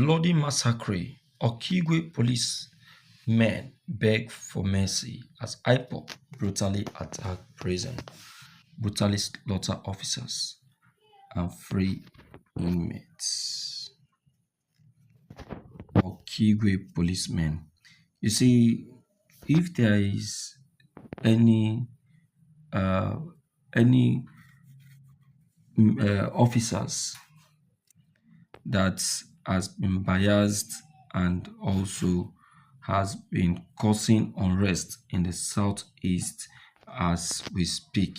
Bloody Mässäççré. Okigwe policemen beg for mercy as Ipob brutally attack prison, brutally slaughter officers, and free inmates. Okigwe policemen. You see, if there is any uh, any officers that has been biased and also has been causing unrest in the southeast as we speak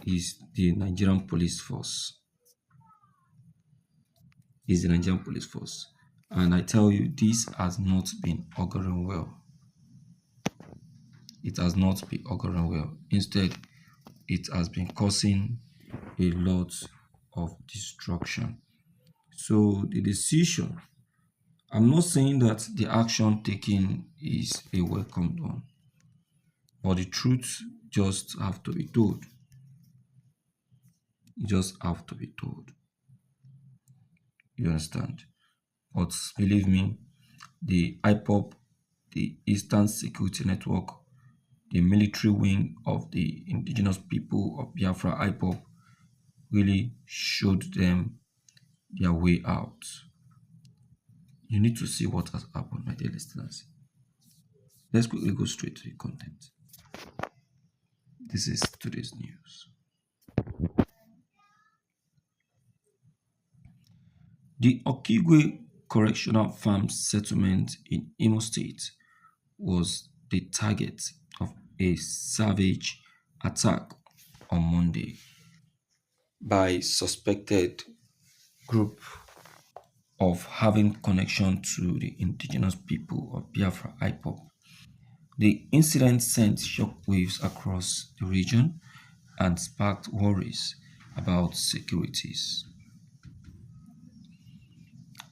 is the Nigerian police force. And I tell you, this has not been auguring well. It has not been auguring well. Instead, it has been causing a lot of destruction. So the decision, I'm not saying that the action taken is a welcomed one, but the truth just have to be told. You just have to be told. You understand? But believe me, the Ipob, the Eastern Security Network, the military wing of the indigenous people of Biafra Ipob really showed them their way out. You need to see what has happened, my dear listeners. Let's quickly go straight to the content. This is today's news. The Okigwe correctional farm settlement in Imo State was the target of a savage attack on Monday by suspected group of having connection to the indigenous people of Biafra Ipob. The incident sent shockwaves across the region and sparked worries about securities.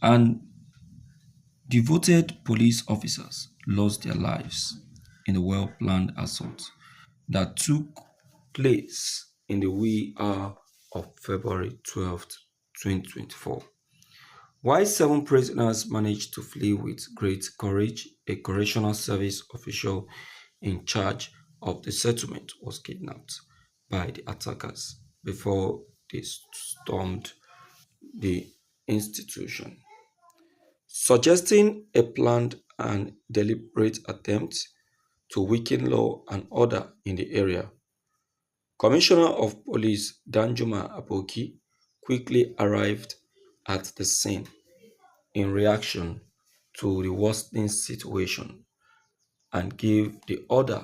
And devoted police officers lost their lives in a well-planned assault that took place in the wee hour of February 12th, 2024. While 7 prisoners managed to flee with great courage, a correctional service official in charge of the settlement was kidnapped by the attackers before they stormed the institution, suggesting a planned and deliberate attempt to weaken law and order in the area. Commissioner of Police Danjuma Aboki quickly arrived at the scene in reaction to the worsening situation and gave the order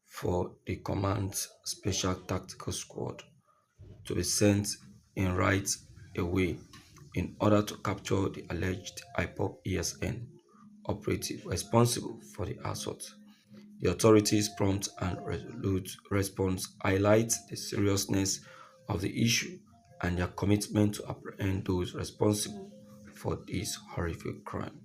for the command's special tactical squad to be sent in right away in order to capture the alleged Ipob ESN operative responsible for the assault. The authorities' prompt and resolute response highlights the seriousness of the issue and their commitment to apprehend those responsible for this horrific crime.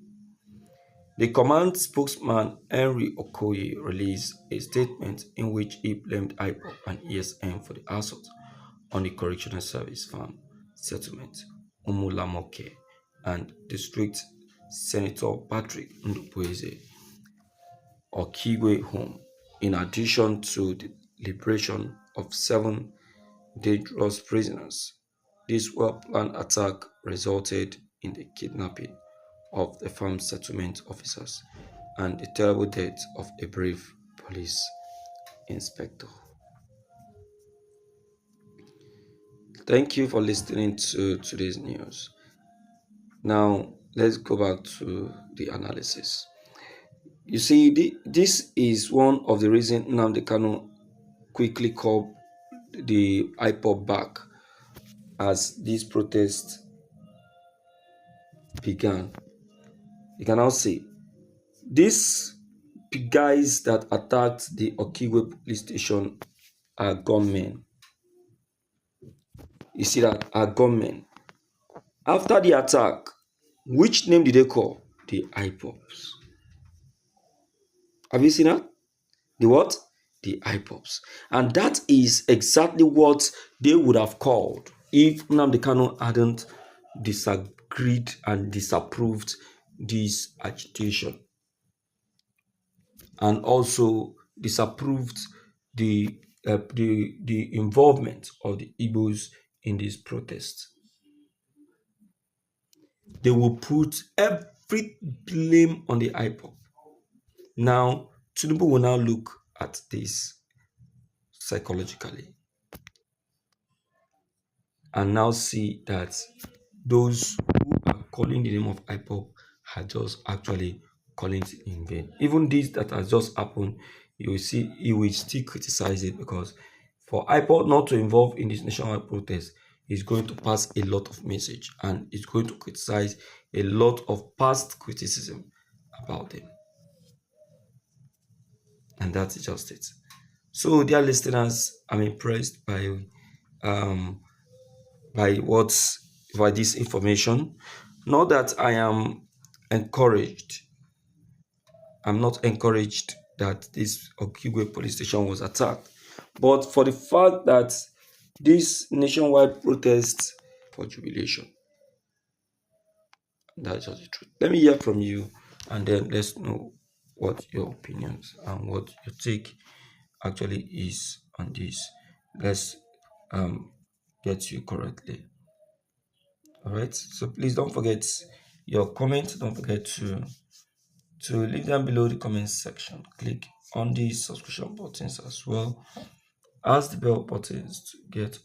The command spokesman Henry Okoye released a statement in which he blamed Ipob and ESN for the assault on the Correctional Service Farm Settlement, Umulamoke, and District Senator Patrick Ndubueze Okigwe home, in addition to the liberation of 7 dangerous prisoners. This well-planned attack resulted in the kidnapping of the farm settlement officers and the terrible death of a brave police inspector. Thank you for listening to today's news. Now, let's go back to the analysis. You see, this is one of the reasons Nnamdi Kanu quickly called the Ipob back as this protest began. You can now see these guys that attacked the Okigwe police station are gunmen. You see that are gunmen. After the attack, which name did they call? The Ipobs. Have you seen that? The what? The Ipobs. And that is exactly what they would have called if Nnamdi Kanu hadn't agreed and disapproved this agitation, and also disapproved the involvement of the Igbos in this protest. They will put every blame on the Ipob. Now, Tinubu will now look at this psychologically and now see that those who are calling the name of Ipob are just actually calling it in vain. Even this that has just happened, you will see he will still criticize it, because for Ipob not to involve in this nationwide protest is going to pass a lot of message, and it's going to criticize a lot of past criticism about them. And that's just it. So, dear listeners, I'm impressed um by this information. Not that I am encouraged. I'm not encouraged that this Okigwe police station was attacked, but for the fact that this nationwide protest for jubilation. That's just the truth. Let me hear from you, and then let's know what your opinions and what your take actually is on this. Let's um get you correctly. All right. So please don't forget your comments. Don't forget to leave them below the comment section. Click on the subscription buttons as well as the bell buttons to get